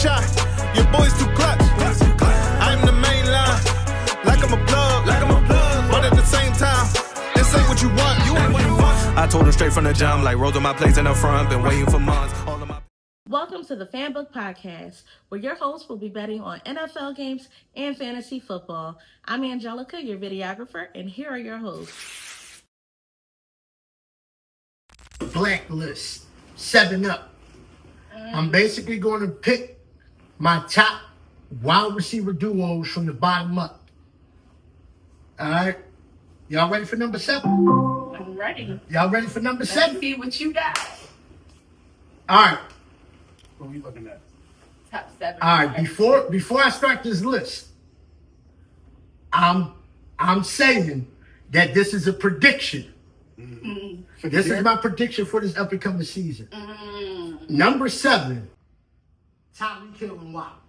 shot. Your boy's too clutch. I'm the main line, like I'm a plug. But at the same time, this ain't what you want. You ain't what you want. I told her straight from the jump, like rolled on my plates in the front. Been waiting for months. All of my. Welcome to the Fanbook podcast, where your host will be betting on NFL games and fantasy football. I'm Angelica, your videographer, and here are your hosts. Blacklist, 7-Up. I'm basically going to pick my top wide receiver duos from the bottom up. All right. Y'all ready for number 7? I'm ready. Y'all ready for number 7? Let's see what you got. All right. What are we looking at? Top 7. All right. Before I start this list, I'm saying that this is a prediction. This is my prediction for this up and coming season. Number 7, Tyreek Hill and Watt.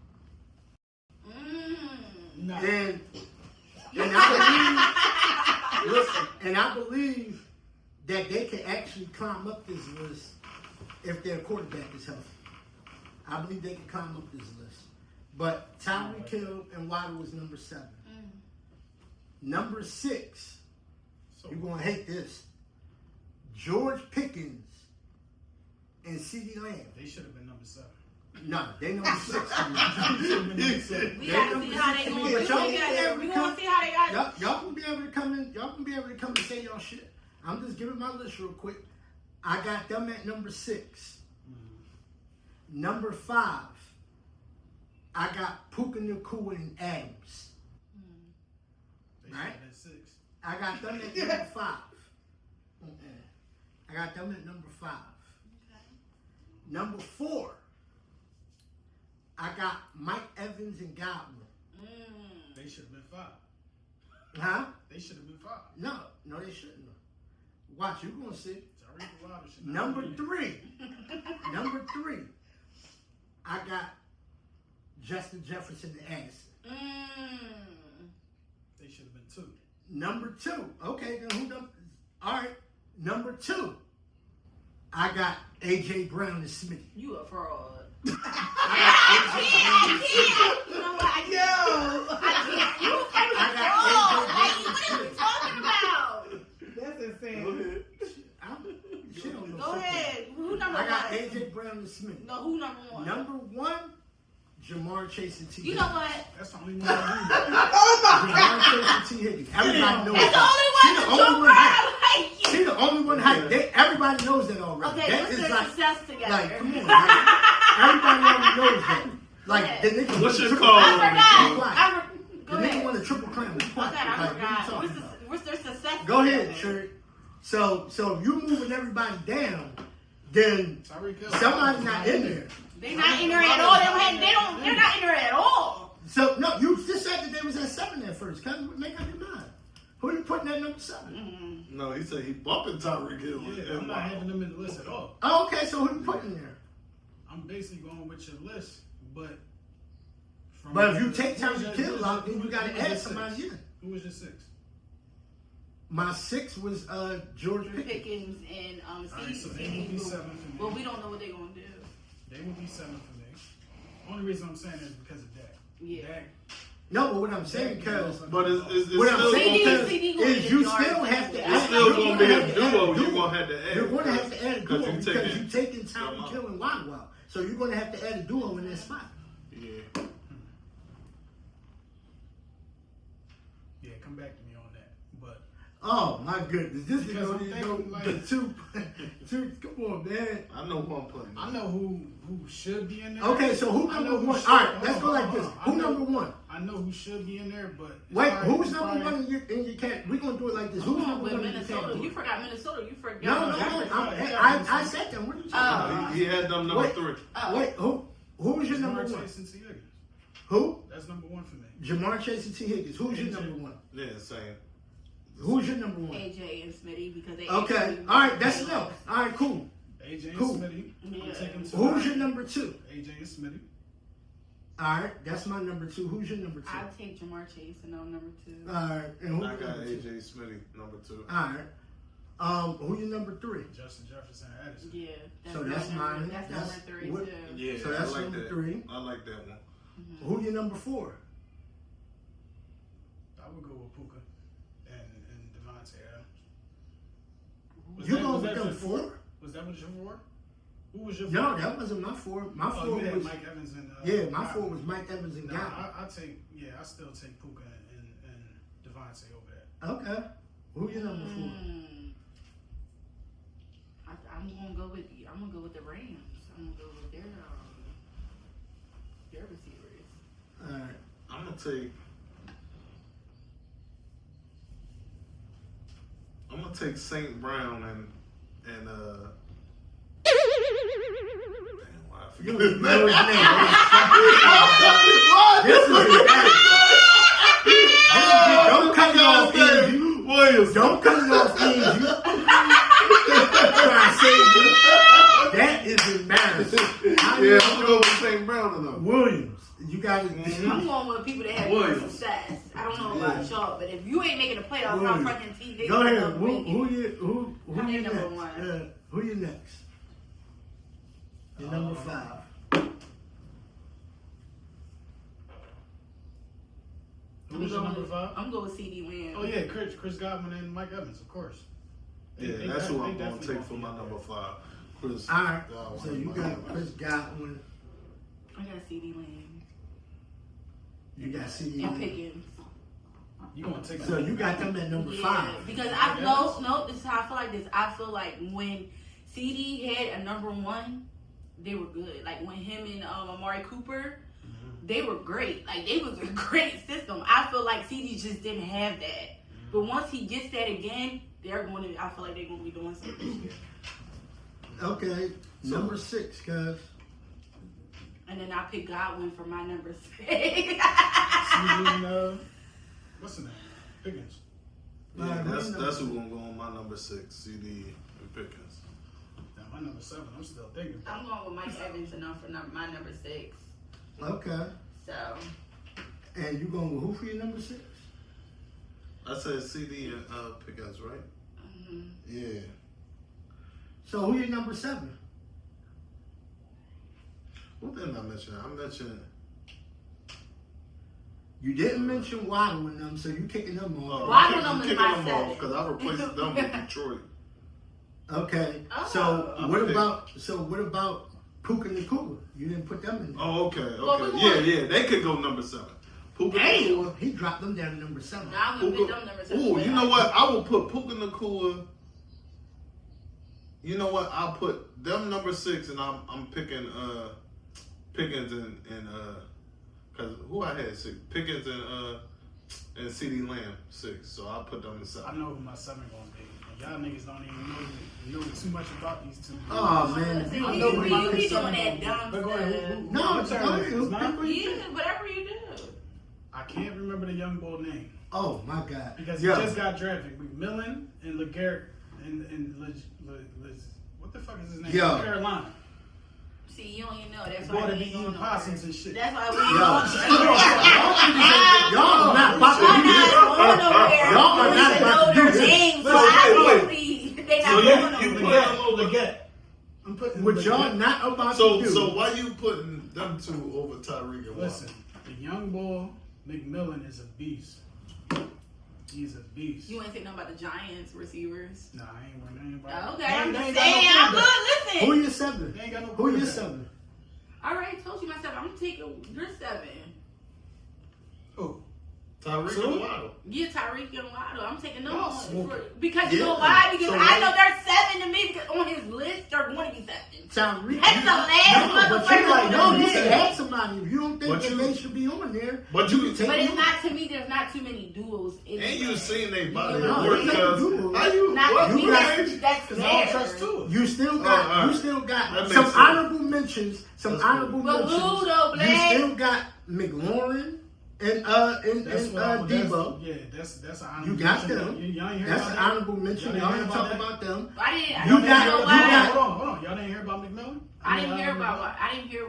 No. And I believe that they can actually climb up this list if their quarterback is healthy. I believe they can climb up this list. But Tyreek Hill and Waddle was number 7. Number 6, you're going to hate this. George Pickens and CeeDee Lamb. They should have been number 7. No, they number 6. We gotta see how they going. We gonna see how they got. Y'all can be able to come in. Y'all can be able to come and say y'all shit. I'm just giving my list real quick. I got them at number 6. Number 5, I got Puka Nacua and Adams. They Right? should have been 6. I got them at number 5. I got them at number 5. Number 4, I got Mike Evans and Godwin. They should have been 5. Huh? They should have been 5. No, they shouldn't have. Watch, you're going to see. Tyreek Wilder should not Number be. 3, I got Justin Jefferson and Addison. They should have been 2. Number 2, okay, then who done? All right, number 2, I got A.J. Brown and Smitty. You a fraud. I got A.J. Brown and Smitty. You know what? I can't. You a fucking I got fraud. A.J. What Brown are and you talking about? That's insane. Shit on your Go football. ahead. Who number I got 1? A.J. Brown and Smitty. No, who number 1? Number 1, Jamar Chase and T. You know what? That's the only one I Jamar Chase and T. Higgins. Everybody knows That's the that. only one that She the only one hype. like you. She the only one hype. Everybody knows that already. Okay, that what's is their like, success together? like, come on, man. Everybody already knows that. Like, the nigga What's your triple- call? I forgot. The nigga won the triple crown. Be quiet. Okay, I Like, what you forgot. talking about? What's their success? Go ahead, Shirt. So you moving everybody down, then Tyreek Hill. somebody's not in there. They're not in there at all. They're not in there at all. So no, you just said that they was at 7 at first. Make up your mind. Who you putting at number 7? No, he said he bumping Tyreek Hill. Yeah, I'm not having them in the list at all. Oh, okay. So who you putting there? I'm basically going with your list, but. But if you take Tyreek Hill out, then you got to add somebody in. Who was your 6? My 6 was George Pickens. Pickens and Alright, so they will be 7 for me. Well, we don't know what they're gonna do. They will be 7 for me. Only reason I'm saying is because of Dak. Yeah. Dak. No, but what I'm saying, because But it's what I'm still saying gonna, CD is gonna you get still yards have to anyway. it's add. still you're gonna be have a to add duo. You're duo. gonna have to add. You're going to have to add a duo you because taking- you're taking Tyreek Hill and Waddle out. So you're going to have to add a duo in that spot. Yeah. Yeah, come back to me on that. But Oh my goodness, this is Because I'm going to thinking, go like- the two. Come on, man. I know who I'm putting. I know who should be in there. Okay, so who I number know who 1? should- All right, let's hold go on, like hold this. on. Who number 1? I know who should be in there, but it's Wait, probably- who's it's number probably- 1 in your cat? We're gonna do it like this. Who's number With 1 in your Minnesota, cat? you forgot Minnesota. You forgot. No. I said them. What are you talking about? He had them number Wait. 3. Wait, who's your number Jamar 1? Chase and T. Higgins. Who? That's number 1 for me. Jamar Chase and T. Higgins. Who's your number 1? Yeah, same. Who's your number 1? AJ and Smitty because they. Okay. actually- All right, that's enough. All right, cool. AJ and Cool. Smitty. I'm Yeah. taking 2. Who's your number 2? AJ and Smitty. All right, that's my number 2. Who's your number 2? I'll take Jamar Chase and I'm number 2. All right, and who? I got number 2? AJ Smitty number 2. All right. Who your number 3? Justin Jefferson, Addison. Yeah. So that's mine. That's That's number 3 what- too. Yeah, So that's I like number that. 3. I like that one. Who your number 4? I would go with Puka and Devontae Adams. You was going that with them your 4? Was that what your 4? Who was your 4? No, that wasn't my 4. My 4 you had was Mike Evans and yeah. My Godwin. 4 was Mike Evans and Nah, Godwin. I still take Puka and Devontae over that. Okay. Who your number 4? I'm gonna go with the Rams. I'm gonna go with their receivers. All right. I'm gonna take St. Brown and damn, why I You forget don't his even know his name. name. This is don't cut it off, Eve. Williams. Don't cut it off, Eve. Trying to save you. That is embarrassing. Yeah, I'm going with St. Brown enough. Williams. You got it. I'm going with people that have more success. I don't know about y'all, but if you ain't making the playoffs, I'm fucking TV. Go ahead. Who you I'm next? number 1. Who you next? You're number 5. Who was your number 5? I'm going with CD Lamb. Oh yeah, Chris Godwin and Mike Evans, of course. Yeah, that's who I'm going to take for my number 5. Chris. All right. Godwin So and you Mike got Evans. Chris Godwin. I got CD Lamb. You got CD. And Pickens. You gonna take? So you got them at number 5. Because this is how I feel like this. I feel like when CD had a number 1, they were good. Like when him and Amari Cooper, they were great. Like they was a great system. I feel like CD just didn't have that. But once he gets that again, I feel like they're going to be doing something this year. Okay. Number 6, cuz. And then I pick Godwin for my number 6. What's the name? Pickens. Yeah, that's who's going to go on my number 6, CD and Pickens. Now my number 7, I'm still thinking. I'm going with Mike Evans for my number 6. Okay. So. And you going with who for your number 6? I said CD and Pickens, right? Mm-hmm. Yeah. So who your number 7? What didn't I mention? I mentioned. You didn't mention Waddle in them, so you kicking them off. Waddle I'm them is kicking my them 7. off because I replaced them with Detroit. Okay. Oh. So what about Puka and Nakua? You didn't put them in there. Oh, okay. Well, Yeah. They could go number 7. Puka Nakua. He dropped them down to number 7. Now I'm going to pick them number 7. Ooh, you know what? I will put Puka Nakua. You know what? I'll put them number 6, and I'm picking Pickens and because who I had 6? Pickens and CD Lamb 6. So I'll put them in 7. I know who my 7 gonna be. And y'all niggas don't even know too much about these two. Oh man, See, I you know what my be doing seven that gonna dumb But go ahead. stuff. No, What's go her ahead. name? It's mine? Yeah, whatever you do. I can't remember the young boy name be. Oh my God. because he just got drafted. McMillan and LeGarrette and what the fuck is his name? Yo. Carolina. See, you don't even know. That's Boy, why they we be ain't eating going possums and shit. That's why we Y'all not about to do this. Y'all are not about to do this. So obviously, they not So going you nowhere. LeGarrette. I'm putting What LeGarrette. y'all not about to do. So why you putting them 2 over Tyreek and Listen, the young boy McMillan is a beast. He's a beast. You ain't think nothing about the Giants receivers. Nah, I ain't worrying about Okay, They I'm ain't just got saying. no I'm quarterback. good. Who Listen. your 7? They ain't got no Who your quarterback. 7? I already told you myself. I'm taking your 7. Who? Tyreek So? and Waddle. Yeah, Tyreek and Waddle. I'm taking them Y'all on smoking. because you Yeah. know why? Because So I what- know they're 7 to me. Because on his list, they're going to be 7. Tyreek. That's the last No, but motherfucker you're like, on no, the you list. can have somebody. If you don't think But that you- they should be on there, But you can take But it's them. not, to me, there's not too many duos. In And you the seen they body You know, of work, they cuz. do. How you? Not What? to me, You got- that's Because I don't fair. trust two. You still Oh, got, all right. you still That got makes some sense. honorable mentions. Some That's honorable cool. But mentions. who though, You Black? still got McLaurin and That's what I Debo. that's an honorable You got mention. them. Y'all ain't hear That's about an that? honorable mention. Y'all Y'all didn't ain't hear talk about about them. I didn't. You You got- know you why? got- Hold on. Y'all didn't hear about McMillan? I didn't hear about about. I didn't hear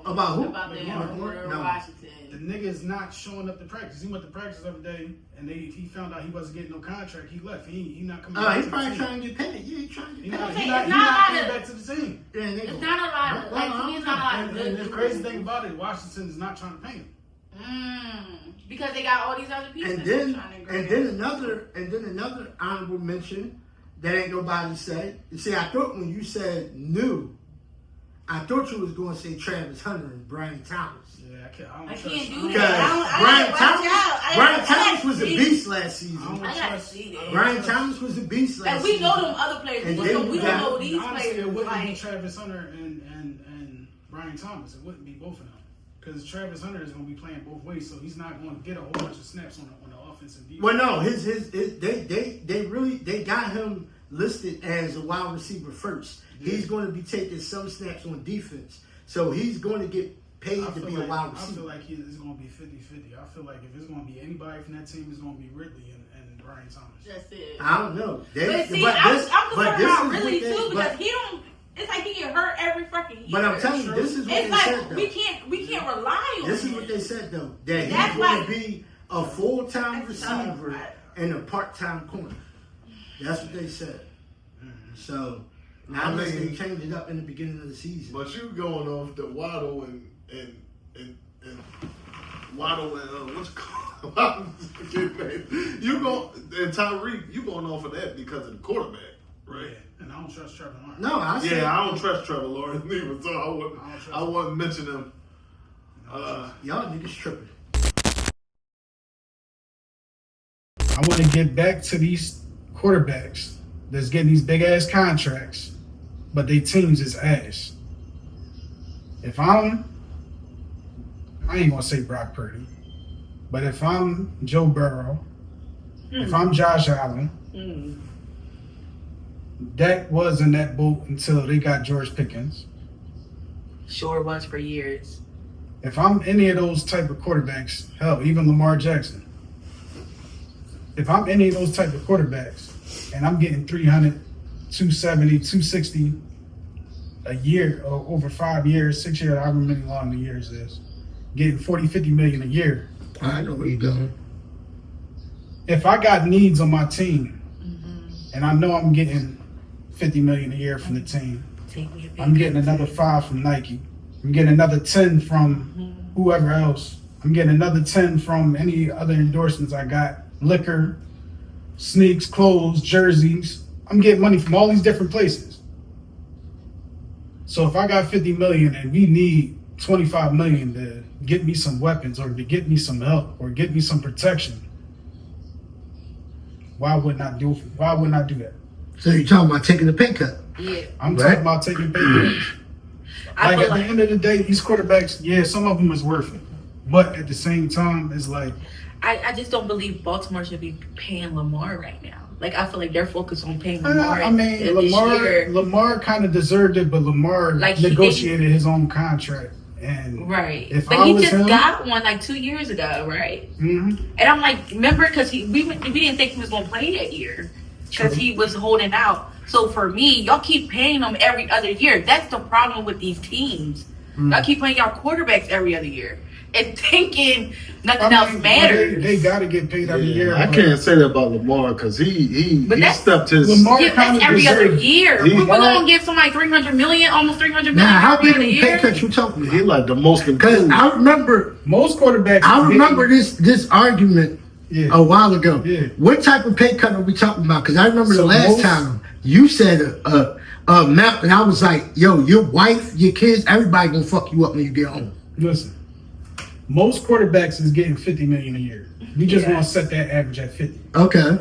About who? About the Lamar? No. Washington. The nigga's not showing up to practice. He went to practice every day, and he found out he wasn't getting no contract. He left. He not coming back He's to the probably team. trying to get paid. Yeah, he's trying to He get not, paid. he It's not, he not not a lot coming of- back to the team. Yeah, they It's go. not a lot of like to me. It's not a lot of And good. the crazy thing about it, Washington is not trying to pay him. Because they got all these other pieces. And then, trying to and then another honorable mention that ain't nobody said. You see, I thought when you said new, I thought you was going to say Travis Hunter and Brian Thomas. Yeah, I I don't can't trust. do Because that. Brian Thomas was a beast last season. I don't I gotta trust. see I that. don't Brian trust. Thomas was a beast last Like we season. know them other players. And We then don't you know got- these Honestly, it players. wouldn't be Like, Travis Hunter and Brian Thomas. It wouldn't be both of them. Because Travis Hunter is going to be playing both ways, so he's not going to get a whole bunch of snaps on the offense and defense. Well, no, they got him listed as a wide receiver first. Yeah. He's going to be taking some snaps on defense, so he's going to get paid to be a wide I feel receiver. like it's going to be 50-50. I feel like if it's going to be anybody from that team, it's going to be Ridley and Brian Thomas. that's it. I don't know. But see, I'm concerned about Ridley too because he don't. It's like he get hurt every fucking year. But I'm telling you, this is what it's they like said though. we can't rely on. This is him. what they said though, that That's he's going like- to be a full-time That's receiver tough. and a part-time corner. That's what they said. So now they changed it up in the beginning of the season. But you going off the Waddle and Waddle and what's it called? You go and Tyreek, you going off of that because of the quarterback, right? Yeah, and I don't trust Trevor Lawrence. No, I said, Yeah, I don't trust Trevor Lawrence neither, so I wouldn't mention him. y'all niggas tripping. I want to get back to these quarterbacks that's getting these big ass contracts, but they teams is ass. If I ain't gonna say Brock Purdy, but if I'm Joe Burrow, if I'm Josh Allen, Dak was in that boat until they got George Pickens. Sure was for years. If I'm any of those type of quarterbacks, hell, even Lamar Jackson. If I'm any of those type of quarterbacks and I'm getting 300, 270, 260 a year or over 5 years, 6 years, however many long the years is, getting 40, 50 million a year. I know where you're going. If I got needs on my team and I know I'm getting 50 million a year from the team, I'm getting another 5 from Nike. I'm getting another 10 from whoever else. I'm getting another 10 from any other endorsements I got. Liquor, sneaks, clothes, jerseys. I'm getting money from all these different places. So if I got 50 million and we need 25 million to get me some weapons or to get me some help or get me some protection, why wouldn't I do that? So you're talking about taking a pay cut? Yeah. I'm Right. talking about taking pay cuts. I Like feel at the end of the day, these quarterbacks, yeah, some of them is worth it. But at the same time, it's like, I just don't believe Baltimore should be paying Lamar right now. Like I feel like they're focused on paying Lamar. I mean, this year. Lamar kind of deserved it, but Lamar Like, he negotiated his own contract. And Right. if But I he was just him, got one like 2 years ago, right? Mhm. And I'm like, remember, because we didn't think he was going to play that year because True. he was holding out. So for me, y'all keep paying him every other year. That's the problem with these teams. Y'all keep paying y'all quarterbacks every other year and thinking nothing else matters. They got to get paid every year. I but can't say that about Lamar because he But that's- stepped his. Lamar Yeah, kind that's of every other deserved. year. He- We're going to give somebody 300 million, almost 300 million Now, how every big other of a year. pay cut you talking He about? like the most Because improved. I remember Most quarterbacks. I is remember getting- this argument Yeah. a while ago. Yeah. What type of pay cut are we talking about? Because I remember So the last most- time you said a amount, and I was like, "Yo, your wife, your kids, everybody gonna fuck you up when you get home." Listen, most quarterbacks is getting 50 million a year. We just Yeah. want to set that average at 50. Okay.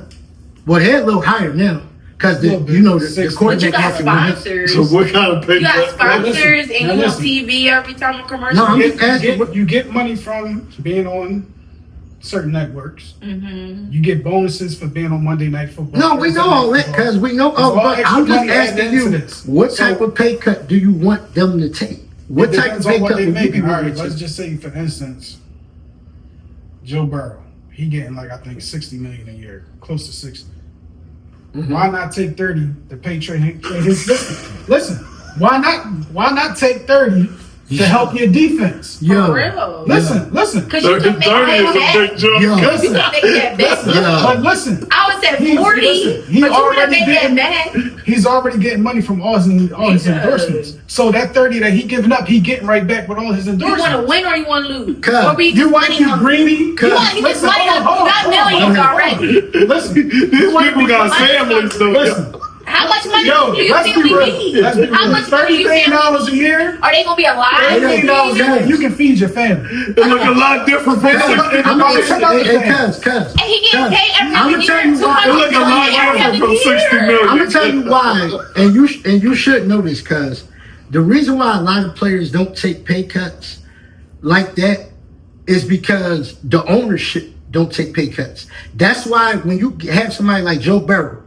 Well, they're a little higher now because Little bit. you know the 60. But you quarterback got has to win. sponsors. So what kind of pay You got cut? sponsors listen, and now you on listen. TV every time a commercial. No, I'm You just asking. you get money from being on certain networks. Mm-hmm. You get bonuses for being on Monday Night Football. No, we Thursday know Night all that Football. because we know. There's Oh, all but extra I'm just money added asking into you, this. what So- type of pay cut do you want them to take? What It type of depends pay on what cut they would you making. be All right, willing let's to? just say, for instance, Joe Burrow. He getting like I think 60 million a year, close to 60. Mm-hmm. Why not take 30 to pay Trey his listen? Why not take 30 to help your defense? For real. Listen. Because you can make 30 is a big jump. You can make that back. But listen. I was at 40, he but you already make that getting back. He's already getting money from all his endorsements. So that 30 that he giving up, he getting right back with all his You endorsements. want to win or you want to lose? Cuz, Or be You want you greedy? You just money up. You got millions already. Listen, These people got families, though. listen. How much money Yo, do you let's think be we real. need? Let's be How real. much money do you think? $30 a year. Are they gonna be alive? $30 a year. You can feed your family. It look a lot different from 60. I'm gonna tell you, cuz. And he getting paid I'ma every tell year. you why. It look a lot different from 60 million. I'm gonna tell you why, and you should know this, cuz the reason why a lot of players don't take pay cuts like that is because the ownership don't take pay cuts. That's why when you have somebody like Joe Burrow,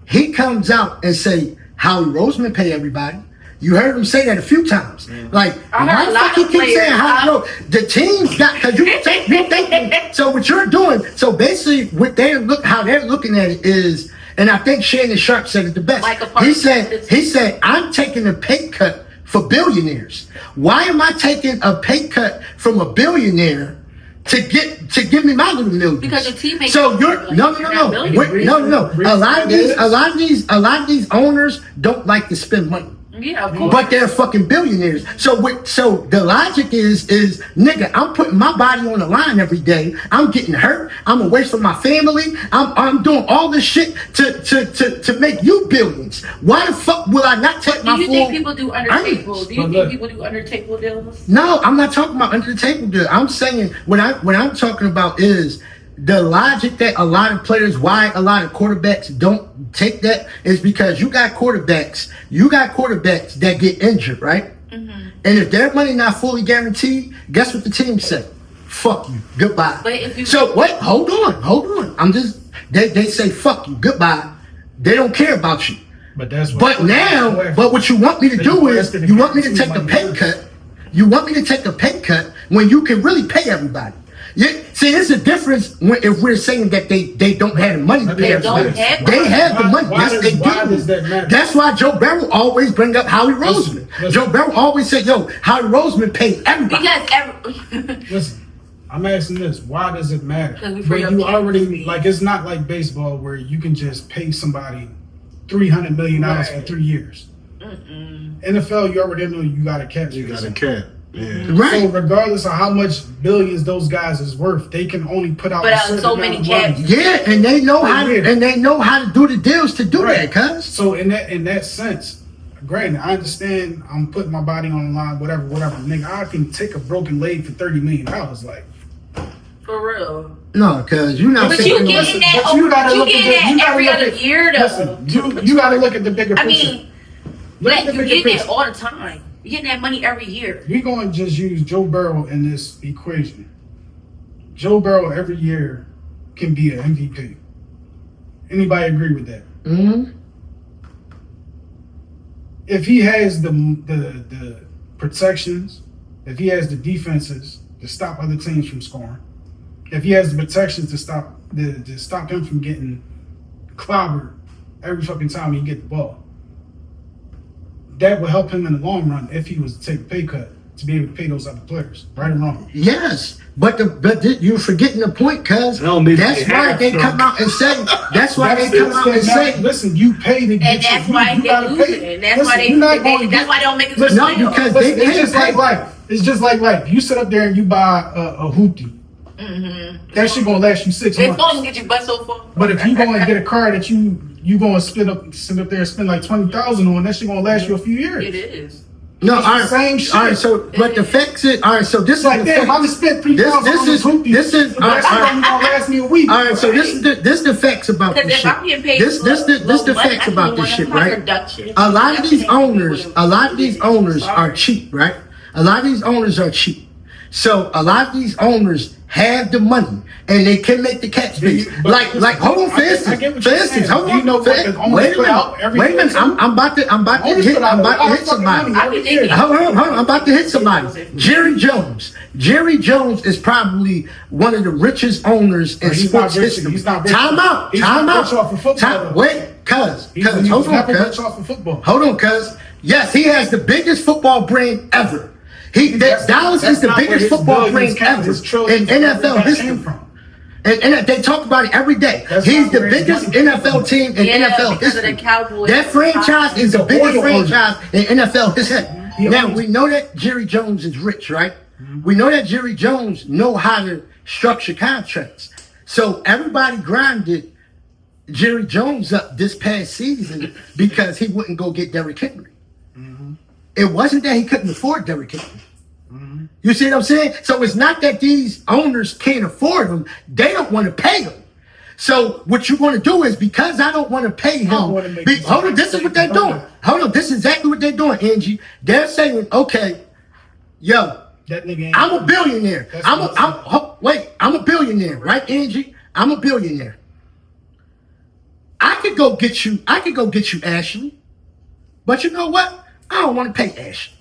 he comes out and say Howie Roseman pay everybody. You heard him say that a few times. Like, I heard why a the lot fuck he of keep players, saying Howie Roseman? The team's got, because you think, so what you're doing, so basically what how they're looking at it is, and I think Shannon Sharp said it the best. Like a part He said, I'm taking a pay cut for billionaires. Why am I taking a pay cut from a billionaire to give me my little millions? Because your teammates. So you're no. A lot of these owners don't like to spend money. Yeah, of course. But they're fucking billionaires. So the logic is nigga, I'm putting my body on the line every day. I'm getting hurt. I'm away from my family. I'm doing all this shit to make you billions. Why the fuck will I not take my full? Do you think people do under table? earnings? Do you think people do under table deals? No, I'm not talking about under the table deal. I'm saying what I'm talking about is the logic that a lot of players, why a lot of quarterbacks don't take that is because you got quarterbacks that get injured, right? Mm-hmm. And if their money not fully guaranteed, guess what the team say? Fuck you, goodbye. But if you hold on. They say fuck you, goodbye. They don't care about you. But what you want me to do is you want me to take a pay cut. You want me to take a pay cut when you can really pay everybody. Yeah, see, there's a difference if we're saying that they don't have the money to pay everybody. They have the money. Yes, they do. That's why Joe Burrow always bring up Howie Roseman. Joe Burrow always said, yo, Howie Roseman paid everybody. Listen, I'm asking this. Why does it matter? But you already, like, it's not like baseball where you can just pay somebody $300 million for 3 years. NFL, you already know you got a cap. You got a cap. Yeah. Right. So regardless of how much billions those guys is worth, they can only put out so many caps. Yeah, and they know how to do the deals to do that, cuz. So in that sense, granted, I understand I'm putting my body on the line, whatever. Nigga, I can take a broken leg for $30 million. Like, for real. No, cuz you're not. But you getting that? You getting that every other year, though. Listen, you got to look at the bigger picture. I mean, like you getting it all the time. You're getting that money every year. We're going to just use Joe Burrow in this equation. Joe Burrow every year can be an MVP. Anybody agree with that? Mm-hmm. If he has the protections, if he has the defenses to stop other teams from scoring, if he has the protections to stop him from getting clobbered every fucking time he get the ball, that will help him in the long run if he was to take a pay cut to be able to pay those other players, right or wrong. Yes, but you're forgetting the point, cuz. That's why they come out and say. That's why they come out and say. Listen, you pay to get. And that's why they lose it. And that's why they don't make it to the No, because it's just like life. It's just like life. You sit up there and you buy a hoopty. Mm-hmm. That shit gonna last you 6 months. It's gonna get you butt so far. But if you gonna get a car that you gonna sit up there and spend like $20,000 on, that shit gonna last you a few years. It is. No, it's the same shit. All right, so but the facts is all right. So this like, is damn, I just spent $3,000 on this hoopty. This is all right, only gonna last me a week. All right, so this is the facts about this shit. This the facts about this shit, right? A lot of these owners are cheap, right? A lot of these owners are cheap. So a lot of these owners have the money and they can make the cap space. Like hold on, for instance, hold on. Wait a minute. I'm about to hit somebody. Hold on. I'm about to hit somebody. Jerry Jones is probably one of the richest owners in sports history. Time out. Wait, cuz. Hold on, cuz. Yes, he has the biggest football brand ever. Dallas is the biggest football brand ever in NFL history. And they talk about it every day. He's the biggest NFL team in NFL history. That franchise is the biggest franchise in NFL history. Now, we know that Jerry Jones is rich, right? We know that Jerry Jones know how to structure contracts. So everybody grinded Jerry Jones up this past season because he wouldn't go get Derrick Henry. It wasn't that he couldn't afford Derrick Henry. You see what I'm saying? So it's not that these owners can't afford him. They don't want to pay him. So what you're going to do is, because I don't want to pay him. Hold on, this is what they're doing. Hold on, this is exactly what they're doing, Angie. They're saying, okay, yo, I'm a billionaire. I'm a billionaire, right, Angie? I'm a billionaire. I could go get you Ashley. But you know what? I don't want to pay Ashley.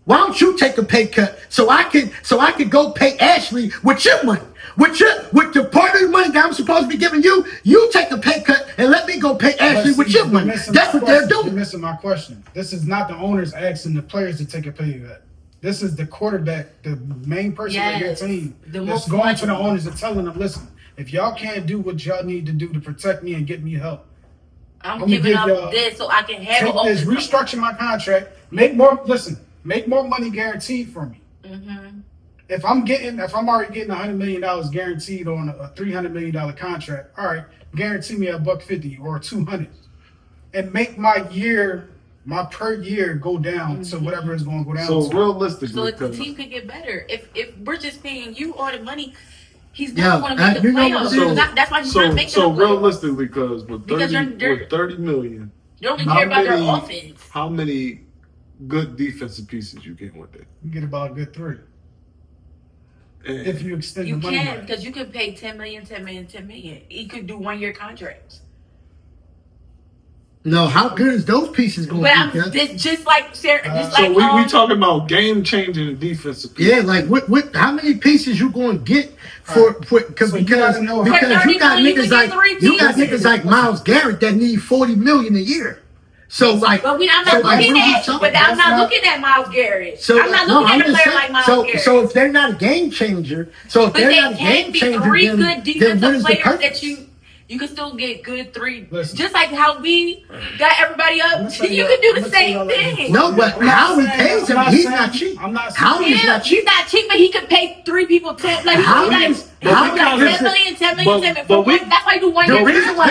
Why don't you take a pay cut so I could go pay Ashley with your money, with the part of the money that I'm supposed to be giving you? You take a pay cut and let me go pay Ashley with your money. That's what they're doing. You're missing my question. This is not the owners asking the players to take a pay cut. This is the quarterback, the main person of your team, that's going to the owners and telling them, listen, if y'all can't do what y'all need to do to protect me and get me help, I'm giving up this so I can have restructure my contract, make more money guaranteed for me. If I'm already getting $100 million guaranteed on a $300 million contract, all right, guarantee me $150 or $200, and make my per year go down to whatever is going to go down. So realistically, so the team could get better. If we're just paying you all the money, he's not going to make the playoffs. That's why he's not making the playoffs. So realistically, because with $30 million, you don't even care about their offense. How many good defensive pieces you get with it? You get about a good 3. And if you extend the money, you can, because you could pay $10 million. He could do 1-year contracts. No, how good is those pieces going to be? Just like Sarah. So we talking about game changing defensive pieces. Yeah, like what? How many pieces you going to get because you got niggas like Myles Garrett that need $40 million a year. So like, but I'm not looking at Myles Garrett. So I'm not looking at a player like Myles Garrett. So if they're not a game changer, then what is the purpose? You can still get good 3. Listen. Just like how we got everybody up. You can do the same thing. No, but how he pays him, he's not cheap. I'm not saying he's not cheap, but he could pay 3 people 10. Like, $10 million. That's why you do 1 year. The reason why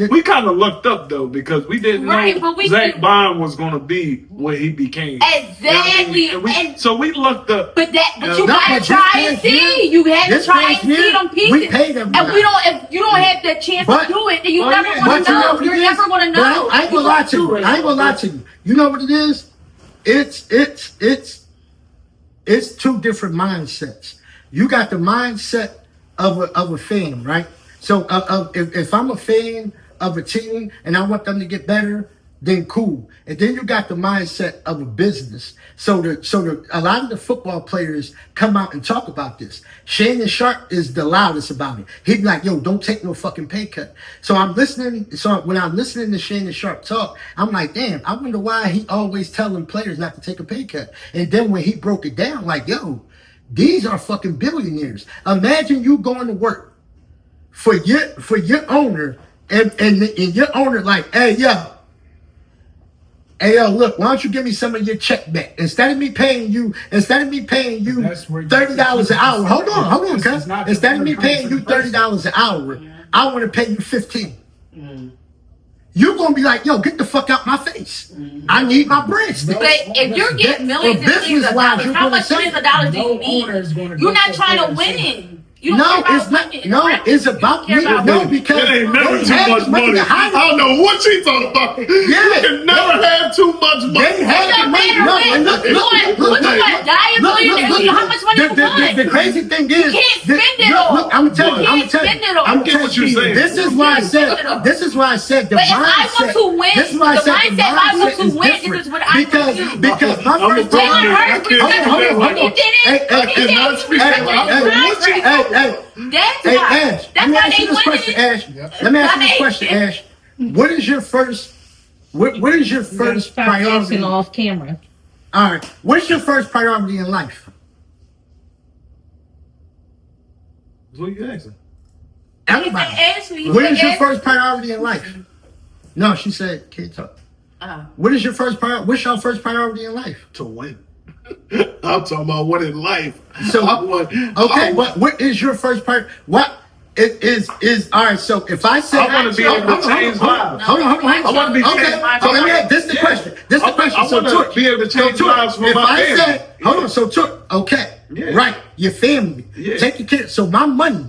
we kind of lucked up though, because we didn't know Zach Bond was going to be what he became. Exactly. You know so we lucked up. But you gotta try and see. You had to try and see them pieces. We paid them. And if you don't have the chance to do it, then you never want to know. You're never going to know. I ain't gonna lie to you. You know what it is? It's 2 different mindsets. You got the mindset of a fan, right? So if I'm a fan of a team and I want them to get better, then cool. And then you got the mindset of a business. So a lot of the football players come out and talk about this. Shannon Sharp is the loudest about it. He'd be like, yo, don't take no fucking pay cut. So when I'm listening to Shannon Sharp talk, I'm like, damn, I wonder why he always telling players not to take a pay cut. And then when he broke it down, like, yo, these are fucking billionaires. Imagine you going to work for your owner and your owner like, hey yo, look, why don't you give me some of your check back? Instead of me paying you $30 an hour. Hold on, cuz. Instead of me paying you $30 an hour, I want to pay you $15. You're going to be like, yo, get the fuck out my face. I need my bread. But if you're getting millions and millions of dollars, how much millions of dollars do you need? You're not trying to win. It's about me. No, because it ain't never too much money. I don't know what she's talking about. You can never have too much money. How much money you want? The crazy thing is, you can't spend it all. Look, I'm telling you. I get what you're saying. This is why I said the mindset. This is why I said the mindset is different. Because my first Ash. Let me ask you this question, Ash. What is your first What is your first priority? Off camera. All right. What's your first priority in life? What are you asking? Everybody. Ask me. What is your first priority in life? No, she said, can't talk. What is your first priority? What's your first priority in life? To win. I'm talking about what in life. So I want, okay, but what is your first priority? What it is all right. So if I say I want to be able to change lives. Hold on. I want to be Okay, so let me ask this the question. This the question. I So want to be able to change lives for if my I family. say, hold on, so Took, okay, Yeah. right, your family, Yeah. take your kids. So my money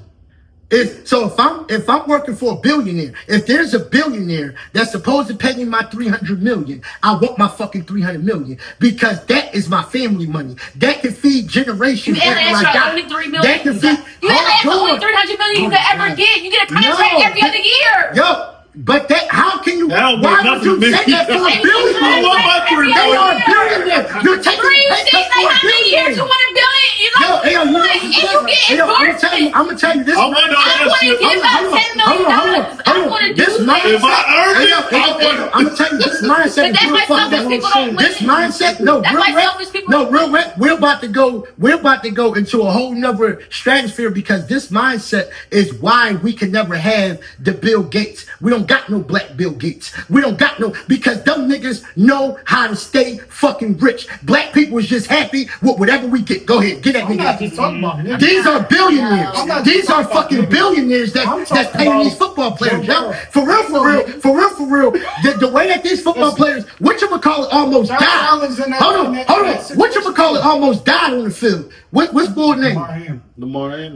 is so if I'm working for a billionaire, if there's a billionaire that's supposed to pay me my 300 million, I want my fucking 300 million because that is my family money. That can feed generations. You ever after I ask die. only 3 million? That can feed. You ever ask Hold only on. 300 million you Oh, could ever God. get? You get a contract No, every other year. Yo, but that how can you? That don't Why mean would you nothing to say me. that for a I billionaire? want my They 3 are a million. billionaire. You're taking Three a pay states, cut like for a how many years you billionaire. want a billion? You Yo, like, hey, yo, and you get hey, yo, endorsements. I'm gonna tell you this. I want to I want to give out $10 million. I want to do This that. mindset. If I earn Hey, yo, it, hey, yo, I'm gonna tell you this mindset But is that's real why fucked selfish up. people don't This listen. mindset, no, That's real why rap, selfish people no, don't real rap. We're about to go into a whole nother stratosphere because this mindset is why we can never have the Bill Gates. We don't got no black Bill Gates. We don't got no because them niggas know how to stay fucking rich. Black people is just happy with whatever we get. Go ahead, get that I'm not nigga. just talking about niggas. These are billionaires. I'm not These just are talking about fucking niggas. billionaires I'm that's talking paying about these football players. Joe Yo, Burrow. for real. The way that these football players, whatchamacallit almost Josh died. Allen's in that- Hold in on. that Whatchamacallit almost died on the field. What's bull name? Lamar Ham.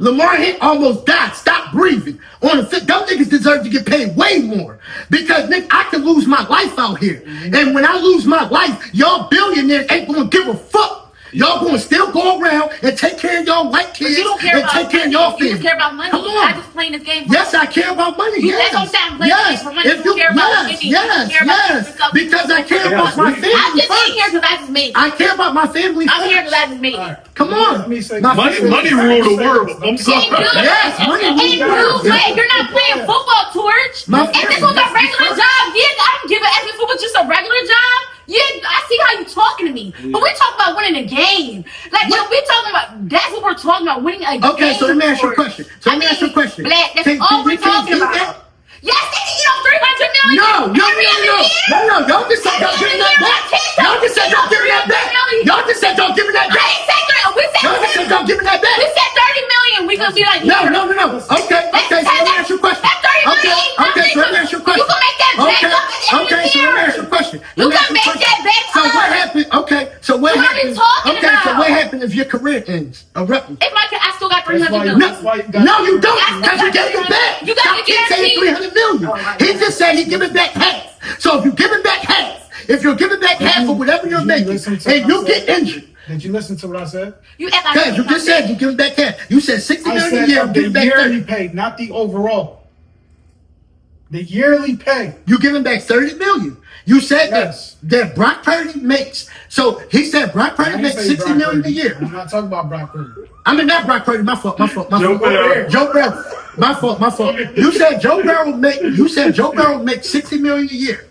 Lamar Hit almost died. Stop breathing on the field. Them niggas deserve to get paid way more because nigga, I can lose my life out here, and when I lose my life, y'all billionaires ain't gonna give a fuck. Y'all gonna still go around and take care of y'all white But kids you don't care and about take care of money. y'all You family. just care about money. Come on. I just playing this game for Yes, money. I care about money. You- Yes. that's what I'm saying, I'm playing this game for money. You don't care about anything. You Yes. care about yourself. Because I care about my family I'm just in here first. because I just made it. I care about my family I'm here because first. I just made it. Come on. Let me say My this. family money first. rule the world. I'm sorry. Yes, money And rule the world. you're not playing football, Torch. My If this was a regular job, yeah, I don't give a F if it was just a regular job. Yeah, I see how you talking to me. But we're talking about winning a game. Like, when we're talking about, that's what we're talking about, winning a game. Okay, so let me ask you a Torch. question. So let me ask you a question. Black, that's Can all we're you eat talking that? about. Yes, they can eat on 300 million. No. Every other year. Y'all just said y'all giving that back. Y'all just said y'all giving that back. Y'all just said y'all giving that I back. ain't said 3. We Y'all just said y'all giving that back. We said 30 million. We gonna be like, No. yeah. Okay, so let me ask you a question. That's 30 million. Okay, so let me ask you a question. You can make that back up every Okay, so let me year. ask you a question. You can make that back So up. what happened? Okay, so what What are you happened? talking Okay, so about? what happened if your career ends abruptly? If I still got 300 why you- million. that's why you got- No, you don't, That's because you what gave it back. you got Stop the keep saying guarantee. 300 million. Oh, right. He just said he give it back half. So if you give it back half, if you're giving back half of whatever you're Did you making, listen to and what I you get said? injured, Did you listen to what I said? You act like because you just said you give it back half. You said 60 I million a said year, of give the it back yearly 30. pay, not the overall. The yearly pay. You giving back 30 million. You said Yes. that Brock Purdy makes. So he said Brock I Purdy didn't makes say 60 Brock million a Purdy. year. I'm not talking about Brock Purdy. I mean, not Brock Purdy. My fault. Joe Burrow. Joe Burrow. My fault. You said Joe Burrow make 60 million a year,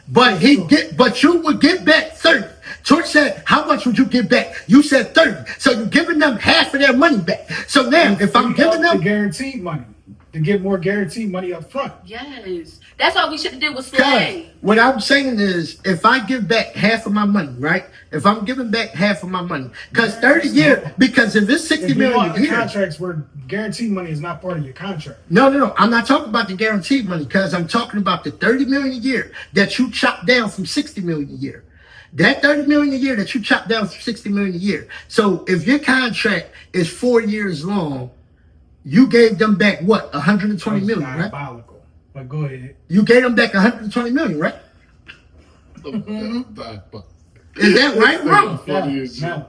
but you would get back 30. George said, how much would you give back? You said 30. So you're giving them half of their money back. So now, if I'm giving the them, guaranteed money, to get more guaranteed money up front. Yes. That's what we should have did with guys, Slay. what I'm saying is, if I give back half of my money, right? If I'm giving back half of my money, because 30 years, because if it's 60 If you million want a the year. contracts where guaranteed money is not part of your contract. No. I'm not talking about the guaranteed money because I'm talking about the 30 million a year that you chop down from 60 million a year. That 30 million a year that you chop down from 60 million a year. So if your contract is 4 years long, you gave them back what? 120 million, right? Diabolical. But go ahead. You gave them back 120 million, right? Is that right, bro?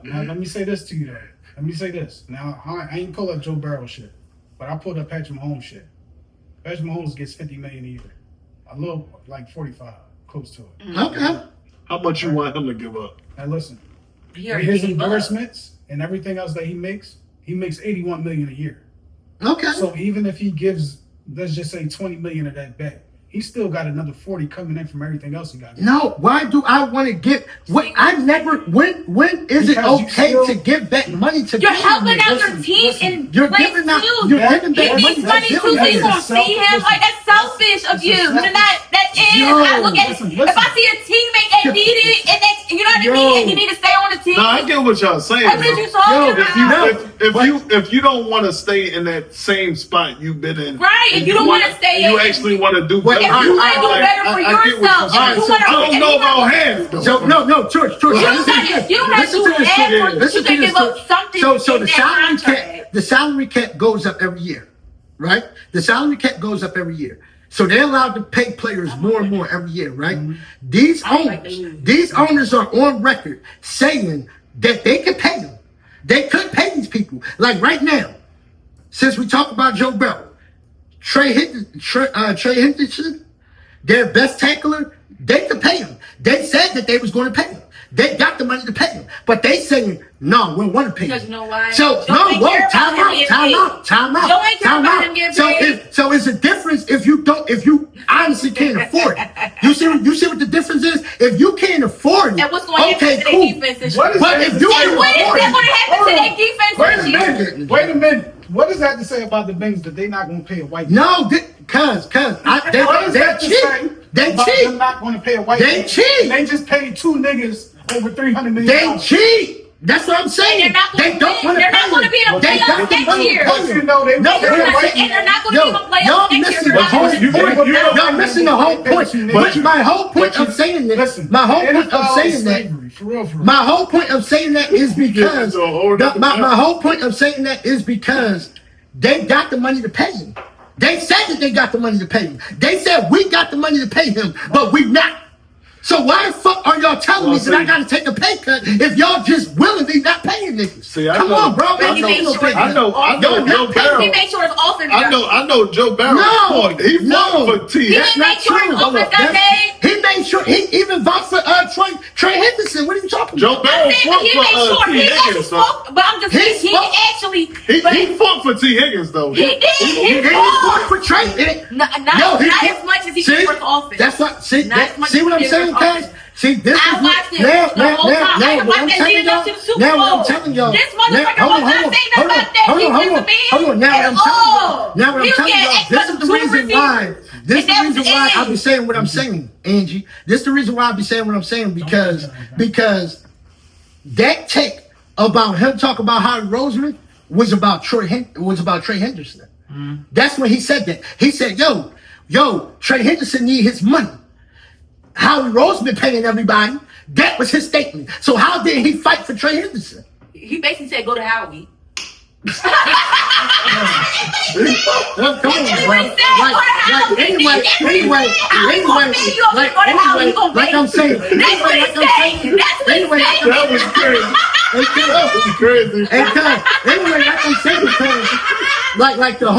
Now, let me say this to you though. Let me say this. Now, I ain't pull up Joe Burrow shit, but I pulled up Patrick Mahomes shit. Patrick Mahomes gets 50 million a year. A little, like 45, close to it. Okay. How much you want him to give up? Now listen, He already his gave up. endorsements and everything else that he makes 81 million a year. Okay. So even if he gives, let's just say 20 million of that back, he still got another 40 coming in from everything else he got. No, why do I want to get? What I never. When is it Because you okay still- to give back money to? You're people? helping out your Listen, team listen. and You're place giving out. too. You're giving He back needs money too, so you gonna see him like that's selfish of you. Listen, To not that is. Yo, I look at listen, if I see a teammate that need it and that you know what I Yo. mean, and he need to stay on the team. Now I get what y'all saying. That's what though. you talking about. If you don't want to stay in that same spot you've been in, Right, if you don't wanna stay you in- actually want to do Wait, better. If you want to do Like, better for I get what you're yourself, saying. if you So wanna- I don't if know you about wanna- half. though. So no, George. You don't listen to gotta- this. you don't gotta Listen do to this. half shit. for you. Listen You can to this. give up something So in the that salary cap, contract. the salary cap goes up every year, right? The salary cap goes up every year. So they're allowed to pay players more and more every year, right? These owners are on record saying that they can pay them. They could pay these people. Like right now, since we talk about Joe Burrow, Trey Henderson, their best tackler, they could pay him. They said that they was going to pay him. They got the money to pay him. But they saying, no, we don't want to pay Because him. you know why? So, Joe no, ain't whoa, care about time him out. getting Joe ain't care about him getting paid. So it's a difference if you honestly can't afford it. You see what the difference is? If you can't afford it, And what's going to happen okay, to their cool. defense this What year? is But that if to you say can And what is afford that it, going to happen to their defense Wait this a year? minute. Wait a minute. What does that to say about the Bengals that they not going to pay a white man? no, cause What is they that to say cheap. They about cheap. them not going to pay a white They man? cheap. And they just paid two niggas over $300 million. They cheat. That's what I'm saying. And they're not They gonna don't win. want to They're pay not gonna be in the They playoffs got the next money to year. pay You know they No, They're they're not, right. and they're not going to Yo, be in the playoffs y'all next missing year. the whole You- point. you- Y'all missing the whole point. But My whole point but you- of saying this, Listen, my whole point of NFL saying is that, slavery, for real. my whole point of saying that is because into a whole nother my whole point of saying that is because they got the money to pay him. They said that they got the money to pay him. They said we got the money to pay him, but we not. So why the fuck are y'all telling me that I gotta take a pay cut if y'all just willingly not paying niggas? See, I Come know- on, bro. But he made sure- I know Y'all Joe not paying Barrow. He made sure his offense I know Joe Barrow. No, He fought for T. He That's didn't not make sure true. his offense got paid. He made sure he even vouched for Trey Henderson. What are you talking Joe about? Barrow I'm saying, but fought he made for sure T. he actually Higgins. though. spoke. But I'm just He saying, he spoke. actually. He but fought for T. Higgins though. he did. He He did fought. for Trey. Not he as did. much as he See? did for his offense. That's what. See, Not as much see as what he I'm did for saying, his guys? offense. See, this I is watched it now, the whole time. I now, watched what I'm that telling leading up y'all. to the Super Now, what I'm Bowl. telling y'all. This motherfucker Hold was on, not hold on, saying hold on, nothing about that hold on, defensive end hold on. Now, what at I'm telling all. y'all. Now, what I'm He was telling getting y'all. extra This is the two reason receivers. why. This is And the that reason was why it. I be saying what I'm saying, Angie. This is the reason why I be saying what I'm saying because that take about him talking about Howie Roseman was about Trey Henderson. That's when he said that. He said, yo, Trey Henderson need his money. Howie Roseman paying everybody. That was his statement. So how did he fight for Trey Henderson? He basically said, "Go to Howie." Come on, bro. Like I'm saying. That's what he's saying. That's what he's saying. That was crazy. That was crazy. Anyway, like I'm saying, like the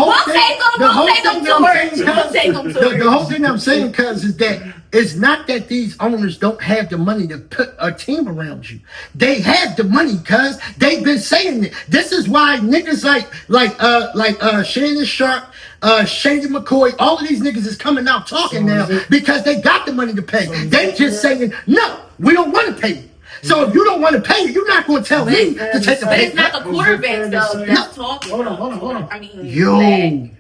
whole thing I'm saying, cuz is that it's not that these owners don't have the money to put a team around you. They have the money, cuz they've been saying it. This is why niggas like Shannon Sharp, Shady McCoy, all of these niggas is coming out talking now because they got the money to pay. They just saying, no, we don't want to pay you. So if you don't want to pay, you're not going to tell me to take a But pay it's not cut. the quarterbacks though that's talking. Hold on. I mean, Yo.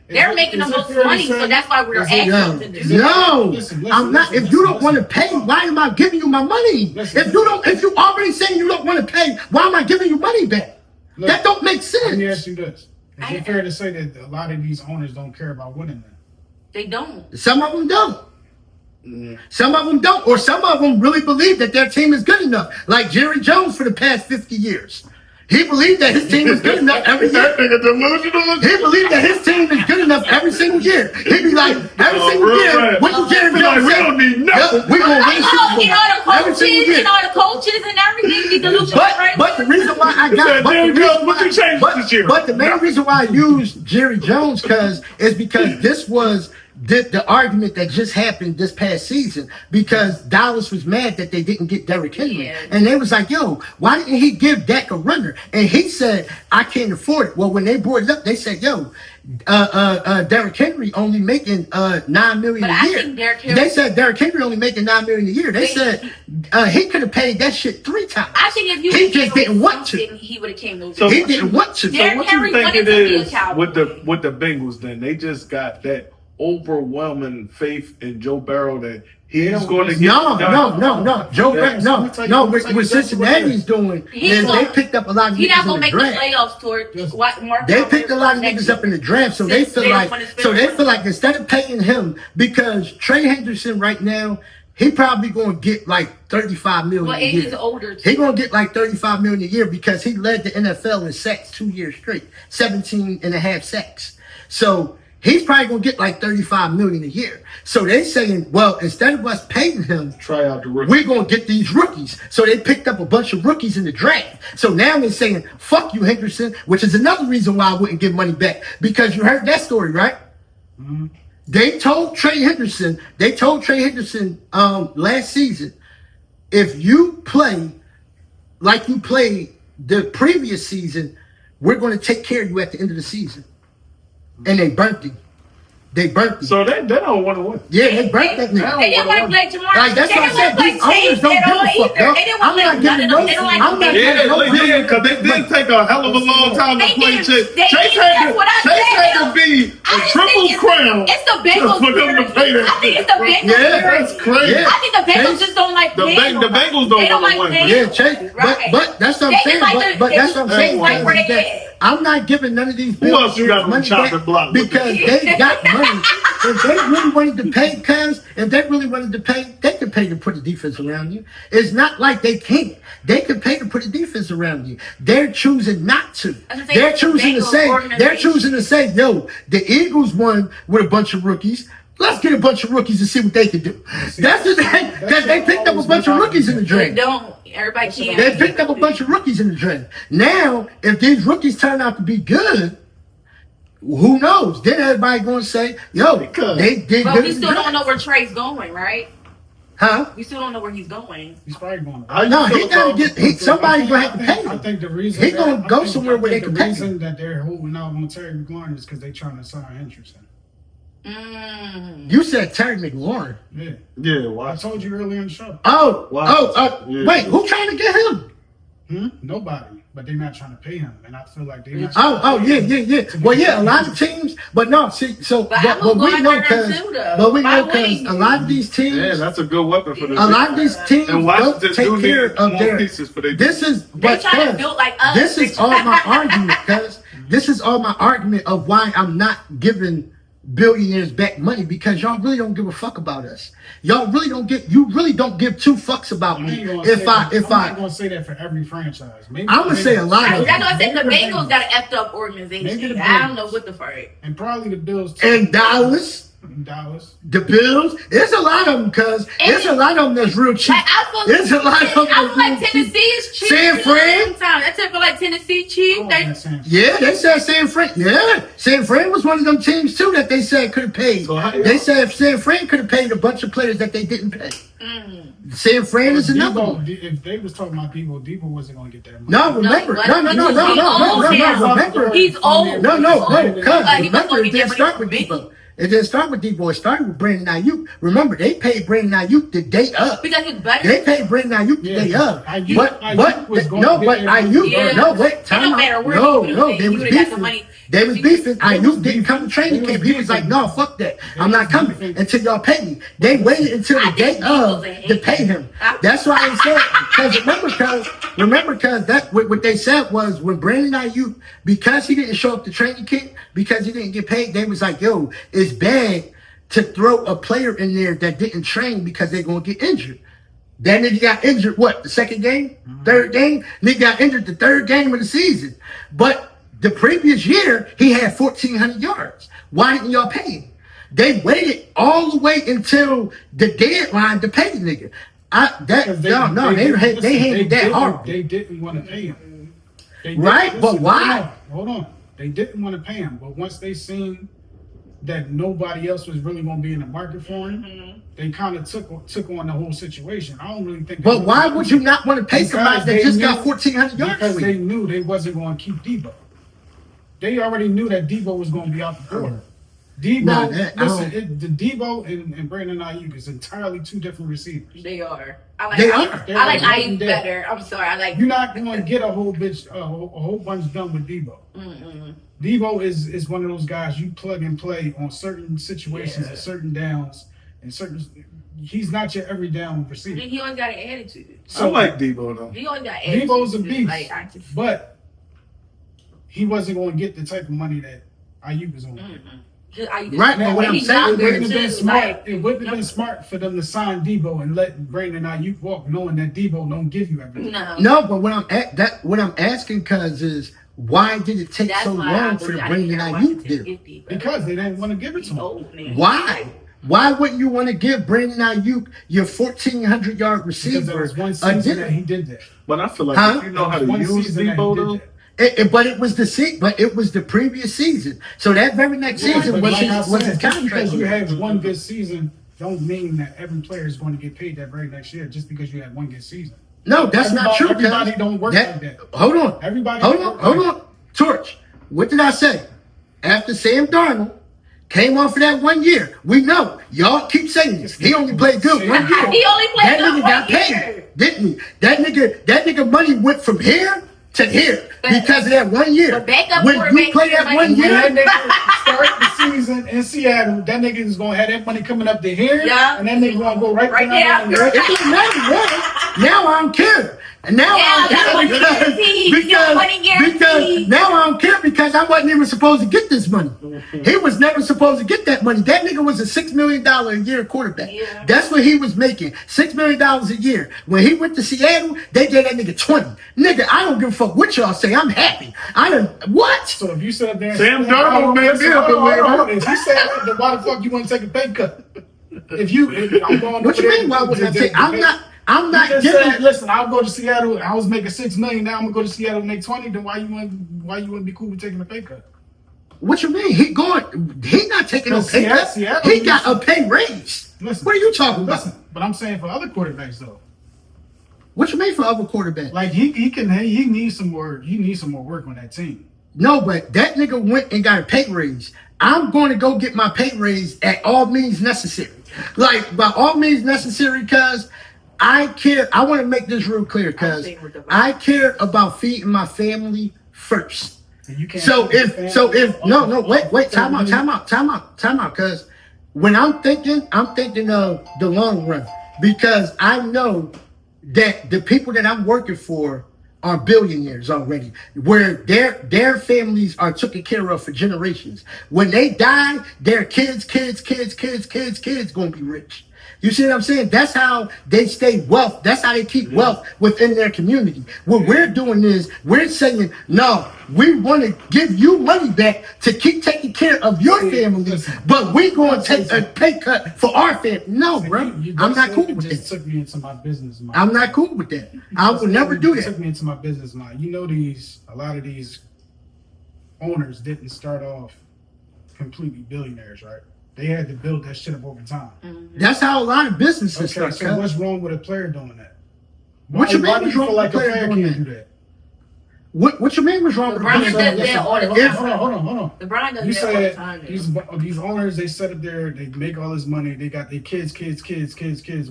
they're making the Is it most fair to money, say- so that's why we're is it- asking them to do that. No, Listen, I'm not. If you don't want to pay, why am I giving you my money? Listen. If you already saying you don't want to pay, why am I giving you money back? Look, That don't make Let me ask sense. you this. Is it fair to say that a lot of these owners don't care about winning then? They don't. Some of them don't. Some of them don't, or some of them really believe that their team is good enough. Like Jerry Jones for the past 50 years. He believed that his team is good enough every year. That nigga delusional. He believed that his team is good enough every single year. He'd be like, every single real year, right. what did Jerry Be like, Jones we say? don't need nothing. Yep, we gonna win Super Bowl. And all the Every single coaches year. and all the coaches and everything be delusional, right? But the reason why I got said, but the "Jerry reason Jones, what why- you changed but- this year?" But the main reason why I used Jerry Jones is because this was the argument that just happened this past season because Dallas was mad that they didn't get Derrick Henry. Yeah. And they was like, yo, why didn't he give Dak a runner? And he said, I can't afford it. Well, when they brought it up, they said, yo, Derrick Henry only making $9 million But a I year. think Derrick Henry- They said Derrick Henry only making $9 million a year. They said he could have paid that shit 3 times. I think if you he just didn't want to. He would have came over. So He didn't want to. Derrick what Henry you think wanted it to be a is Cowboy. with the Bengals? Then they just got that overwhelming faith in Joe Burrow that he's going to get No. Joe, Yes. what Cincinnati's doing is they picked up a lot of He's not niggas in gonna the make the draft. playoffs toward They picked a lot of niggas up in the draft, so they feel like instead of paying him, because Trey Henderson right now, he probably gonna get like $35 million Well, a and year. he's older too. He gonna get like $35 million a year because he led the NFL in sacks 2 years straight, 17 and a half sacks. So he's probably gonna get like $35 million a year. So they saying, well, instead of us paying him, try out the rookie. we're gonna get these rookies. So they picked up a bunch of rookies in the draft. So now they're saying, fuck you, Henderson, which is another reason why I wouldn't give money back. Because you heard that story, right? Mm-hmm. They told Trey Henderson last season, if you play like you played the previous season, we're going to take care of you at the end of the season. And they burnt him. So they don't want to win. Yeah, they burnt that nigga. They didn't want to play Jamar. Like, that's They what I didn't want said. to play These owners Chase don't at give all a fuck, either. dog. They didn't I'm want not to giving no. I'm not Yeah, giving no. because it did take a hell of a long time to They play did. Chase. They Chase did. That's what I Chase said. had to be a I just triple think crown. It's the Bengals. for them to play that. I think it's the Bengals. Yeah, that's crazy. Yeah. I think the Bengals just don't like The paying. Bengals don't They don't wanna like win. paying. Yeah, Chase. Right. But that's what I'm They saying. just like But that's what I'm saying. right where they that at. I'm not giving none of these Who else you got on money chopping back block? because they got money. If they really wanted to pay, they could pay to put a defense around you. It's not like they can't. They could pay to put a defense around you. They're choosing not to. They're choosing to say, yo, the Eagles won with a bunch of rookies. Let's get a bunch of rookies and see what they can do. That's the thing, because they picked up a bunch of rookies in the They draft. don't. Everybody can't. They picked up a bunch of rookies in the draft. Now, if these rookies turn out to be good, who knows? Then everybody going to say, yo, they did But good we in the still don't draft. know where Trey's going, right? Huh? We still don't know where he's going. He's probably going. No, he gotta get. Somebody's gonna have to pay I him. think the reason He gonna go somewhere where they the can pay reason him. that they're holding out on Terry McLaurin is because they're trying to sign Henderson. You said Terry McLaurin. Yeah, Yeah, I watch. told you earlier in the show. Yeah. Wait, who trying to get him? Nobody, but they're not trying to pay him, and I feel like they're not. Yeah. Well, yeah, a lot of teams, but no, see, so But I'm but we going know there because too, though. but we Why know because wouldn't a you? lot of these teams, Yeah, that's a good weapon for the a lot of these teams And don't Washington take do care need of more their. pieces for their This is They but trying to cuz, build like us. this is all my argument, cuz this is all my argument of why I'm not giving billionaires back money, because y'all really don't give a fuck about us. Y'all really don't give. You really don't give two fucks about me. I'm I'm not not gonna say that for every franchise. Maybe gonna say a lot of That's why I said the Maybe Bengals got an effed up Maybe organization. the I don't Bengals. know what the fuck. and probably the Bills too. And Dallas. In Dallas. The Bills, there's a lot of them, cuz. There's a lot of them that's real cheap. Like, There's a lot of them I feel that's like real Tennessee cheap. is cheap. San Fran? That's it for like Tennessee cheap. Yeah, they said San Fran. Yeah, San Fran was one of them teams too that they said could have paid. So how- They said San Fran could have paid a bunch of players that they didn't pay. San Fran is another one. If they was talking about Debo wasn't gonna get that money. No, remember, No, remember. He's old. No, He cuz was remember gonna it get didn't start with money from Debo. It didn't start with Debo. It started with Brandon Ayuk. Remember, they paid Brandon Ayuk the day up. Because he's better. They paid Brandon Ayuk the day up. Ayuk was going No, to but get Ayuk, Yeah. no, wait, It time don't out. matter where No, you no, would've they was got the beefing. money. They was beefing. Ayuk didn't come to training camp. He was like, no, fuck that. I'm not coming until y'all pay me. They waited until the day of to pay him. That's why I said, remember, cuz that what they said was when Brandon Ayuk, because he didn't show up to training camp, because he didn't get paid, they was like, yo, it's bad to throw a player in there that didn't train because they're gonna get injured. That nigga got injured, what, the second game? Third game? Nigga got injured the third game of the season. But the previous year, he had 1,400 yards. Why didn't y'all pay him? They waited all the way until the deadline to pay the nigga. They hated that hard. They didn't want to pay him. Right? But why? Hold on. They didn't want to pay him, but once they seen that nobody else was really going to be in the market for him, they kind of took on the whole situation. I don't really think. But why would you not want to pay somebody that just got 1,400 yards Because for they you? knew they wasn't going to keep Debo. they already knew that Debo was going to be out the door. Debo, the Debo and Brandon Ayuk is entirely two different receivers. They are. I like Ayuk better. I'm sorry. I like. You're not going to get a whole bunch done with Debo. Mm-mm. Debo is one of those guys you plug and play on certain situations and certain downs and certain. He's not your every down receiver. He always got an attitude. So I like Debo though. He always got attitude. Debo's a beast, but he wasn't going to get the type of money that Ayuk was going to get. Right now, what I'm saying, it wouldn't have been smart for them to sign Debo and let Brandon Ayuk walk, knowing that Debo don't give you everything. No, but what I'm asking, cuz, is why did it take so long for the Brandon Ayuk deal? Because they didn't want to give it to him. Why? Why wouldn't you want to give Brandon Ayuk your 1,400-yard receiver? Because there was one season that he did that. But I feel like if you know how to use Debo though. But it was the previous season. So that very next season was his contract. Because you had one good season, don't mean that every player is going to get paid that very next year just because you had one good season. No, that's not true. Everybody don't work like that. Hold on. Hold on. Torch. What did I say? After Sam Darnold came off for that 1 year, we know y'all keep saying this. He only played good 1 year. He only played good 1 year. That nigga got paid, didn't he? That nigga money went from here to here because of that 1 year. When you play that 1 year, that nigga start the season in Seattle, that nigga is gonna have that money coming up to here, and that nigga gonna go right down. It doesn't matter. Now I don't care. And now I don't care because now I don't care because I wasn't even supposed to get this money. He was never supposed to get that money. That nigga was a $6 million a year quarterback. Yeah. That's what he was making. $6 million a year. When he went to Seattle, they gave that nigga 20. Nigga, I don't give a fuck what y'all say. I'm happy. What? So if you sit up there and Sam Darnold made me up a if you say that, then why the fuck you want to take a pay cut? I'm going. What you mean? Why would I take? I'm not giving. Listen, I'll go to Seattle. I was making $6 million. Now I'm gonna go to Seattle and make 20. Then why you want to be cool with taking a pay cut? What you mean? He not taking no pay cut. He got a pay raise. Listen, what are you talking about? But I'm saying for other quarterbacks though. What you mean for other quarterbacks? Like he needs some more. He needs some more work on that team. No, but that nigga went and got a pay raise. I'm going to go get my pay raise at all means necessary. Like by all means necessary, cuz I care. I want to make this real clear, cuz I care about feeding my family first. So if wait, time out, cuz when I'm thinking of the long run because I know that the people that I'm working for are billionaires already, where their families are taken care of for generations. When they die, their kids gonna be rich. You see what I'm saying? That's how they stay wealth. That's how they keep wealth within their community. What we're doing is we're saying, no, we want to give you money back to keep taking care of your family, but we're going to take a pay cut for our family. No, bro. I'm not cool with that. Took me into my business mind. I'm not cool with that. I will never do that. Took me into my business mind. You know, a lot of these owners didn't start off completely billionaires, right? They had to build that shit up over time. Mm-hmm. That's how a lot of businesses start. So what's wrong with a player doing that? What you mean was wrong with a player doing that? What you mean was wrong with a player doing that? Hold on. LeBron does you that all the time. These owners, they set up there, they make all this money, they got their kids,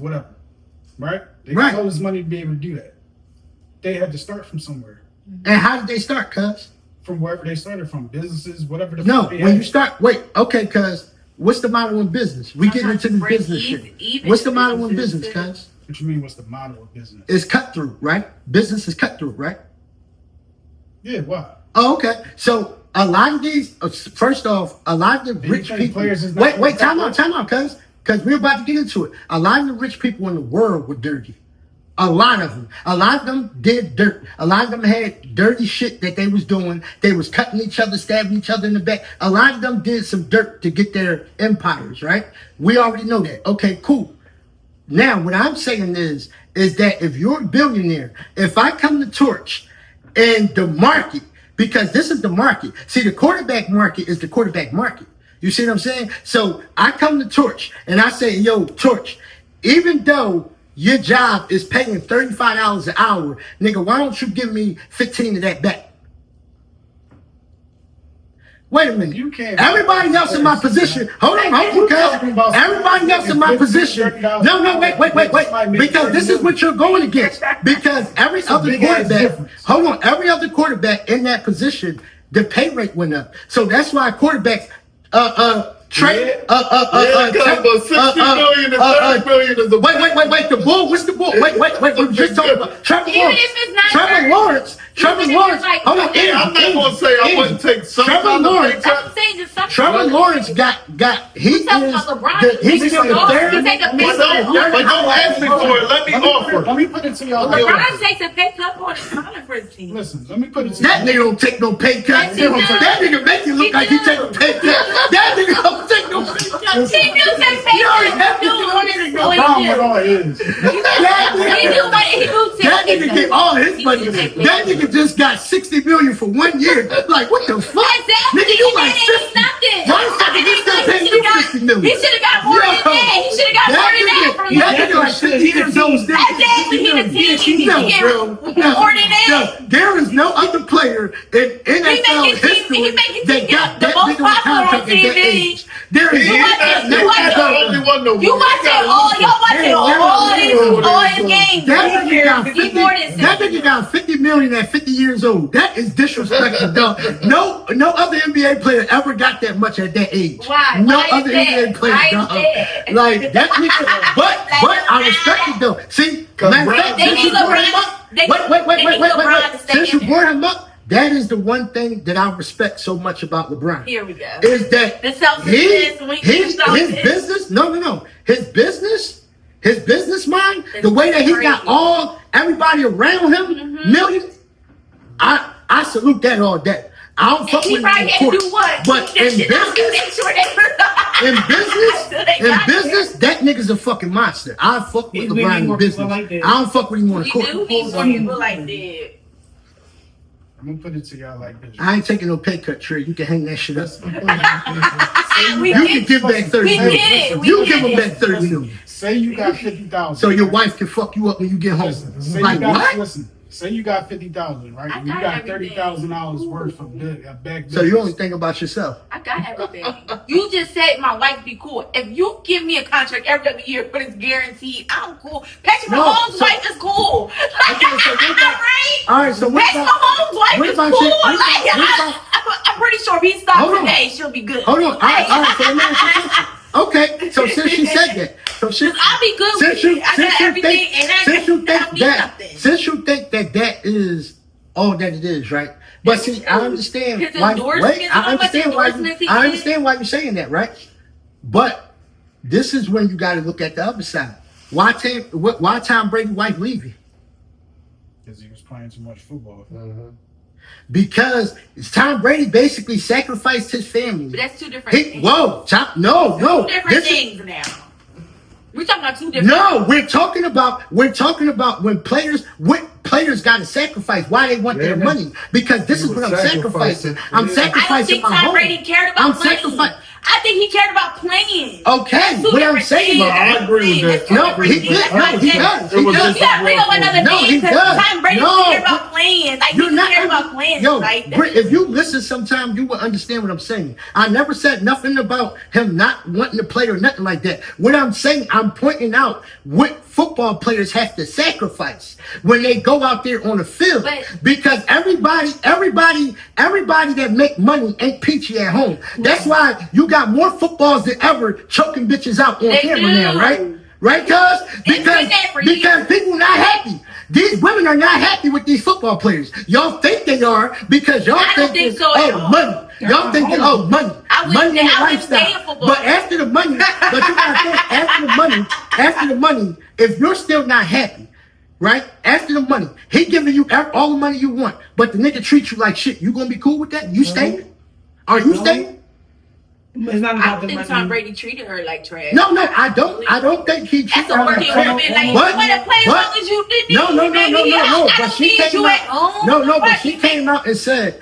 whatever. Right? They got all this money to be able to do that. They had to start from somewhere. And how did they start, cuz? From wherever they started from, businesses, whatever the No, when you start, cuz. What's the model in business? We get into the business shit. What's the model in business, cuz? What you mean, what's the model of business? It's cutthroat, right? Business is cutthroat, right? Yeah, why? Oh, okay. So a lot of these, first off, a lot of the rich people. Wait, time out, cuz we're about to get into it. A lot of the rich people in the world were dirty. A lot of them did dirt. A lot of them had dirty shit that they was doing. They was cutting each other, stabbing each other in the back. A lot of them did some dirt to get their empires, right? We already know that. Okay, cool. Now, what I'm saying is that if you're a billionaire, if I come to Torch and the market, because this is the market. See, the quarterback market is the quarterback market. You see what I'm saying? So I come to Torch and I say, yo, Torch, even though your job is paying $35 an hour, nigga, why don't you give me 15 of that back? Wait a minute. You can't. Everybody else in my position. Hold on, because everybody else in my position. No, wait. Because this is what you're going against. Because every other quarterback. Hold on, every other quarterback in that position, the pay rate went up. So that's why quarterbacks. Trade. $60 million and $30 million is a. Wait. The bull. What's the bull? Wait. We just talking about Trevor Lawrence. Even if it's not Trevor Lawrence. Hold on. I'm not gonna say I wouldn't take some Trevor kind of Lawrence. pay I'm cut. saying just something. Trevor Lawrence got. He's talking about LeBron. He's still the third. He take a pay But don't ask me for it. Let me offer. Let me put it to y'all. LeBron takes a pay cut more than Connor for his team. Listen, let me put it to That y'all. nigga don't take no pay cut. Yes, he does. That nigga make you look like he take a pay cut. That nigga don't take no pay cut. He do take pay cuts. He do on his LeBron with all his. That nigga get all his money. That nigga just got $60 million for 1 year. Like, what the fuck? Nigga, you like 50. Why the fuck is he still paying you $60 million? He should have got more than that. He should have got more than that from you. That nigga like 50 years old still. Exactly. He the team. He should get more than that. There is no other player in NFL history that got that big of a contract at that age. There is You watching all his games. That nigga got 50 million at 50 years old. That is disrespectful, dog. No other NBA player ever got that much at that age. Why? No Why other is that? NBA player, Why is dog. that? Like that nigga. But I respect it though. See, matter of fact, They need LeBron to stay since you in brought him up, that is the one thing that I respect so much about LeBron. Here we go. Is that The selfishness, his business? No. His business mind, the way that he got everybody around him, millions. I salute that all day. I don't fuck with him on the court. But in business, that nigga's a fucking monster. I fuck with LeBron in business. I don't fuck with him on the court. You do need more people like that. I'm gonna put it to y'all like this. I ain't taking no pay cut, Trey. You can hang that shit up. We You can give back 30 We million. get it. You give him back 30 million. Say you got 50,000. So your wife can fuck you up when you get home. Say Like you got, what? Listen, say you got 50,000, right? I And you got got $30,000 worth of back. So you only think about yourself. I got everything. You just said my wife be cool. If you give me a contract every other year, but it's guaranteed, I'm cool. Patrick Mahomes' wife is cool. Like, Okay, so what about- right? All right, so what Patrick about- Mahomes' wife what is about cool. you- what Like, about- I'm pretty sure if he Hold stops on. today, she'll be good. Hold on. All right. So let me ask you a question. Okay, so since she said that, I'll be good since with you it. I got everything, and I since you don't think need that, nothing. since you think that is all that it is, right? But see, I understand His why. endorsements, Wait, I understand why. endorsements he I did. understand why you're saying that, right? But this is when you got to look at the other side. Why Tom Brady's wife leave you? Because he was playing too much football. Because Tom Brady basically sacrificed his family. But that's two different things. No. Two different This is- things now. We're talking about two different No, we're talking about when players got to sacrifice why they want their money, because this is what I'm sacrificing. I'm I don't sacrificing think my Tom home. Brady cared about I'm playing. sacrificing. I think he cared about playing. Okay, That's two what I'm different saying. things. I agree with that. No, he did. No, he does. He You does. gotta bring up another No, he name because does. Tom Brady No, cared about playing. Like, You're he not cared about playing. Yo, Like, Britt, if you listen sometime, you will understand what I'm saying. I never said nothing about him not wanting to play or nothing like that. What I'm saying, I'm pointing out what football players have to sacrifice when they go out there on the field. But- Because everybody that make money ain't peachy at home. That's why you got more footballs than ever choking bitches out on They camera do. now, right? Right, cuz? It's been that for Because years. people not happy. These women are not happy with these football players. Y'all think they are because y'all I don't think so at all. money. Y'all think that, money. I wouldn't Money and say- I wouldn't stay in lifestyle. football. But after the money, but you gotta think, after the money, if you're still not happy, right? After the money, he giving you all the money you want, but the nigga treats you like shit. You gonna be cool with that? You staying? Are you staying? It's not I about don't the think money. Tom Brady treated her like trash. No, I don't think he That's treated a her working like woman. Like, you But- want to play as but- long as you did. No. I But don't she need came you at out. home. No. But Right. she came out and said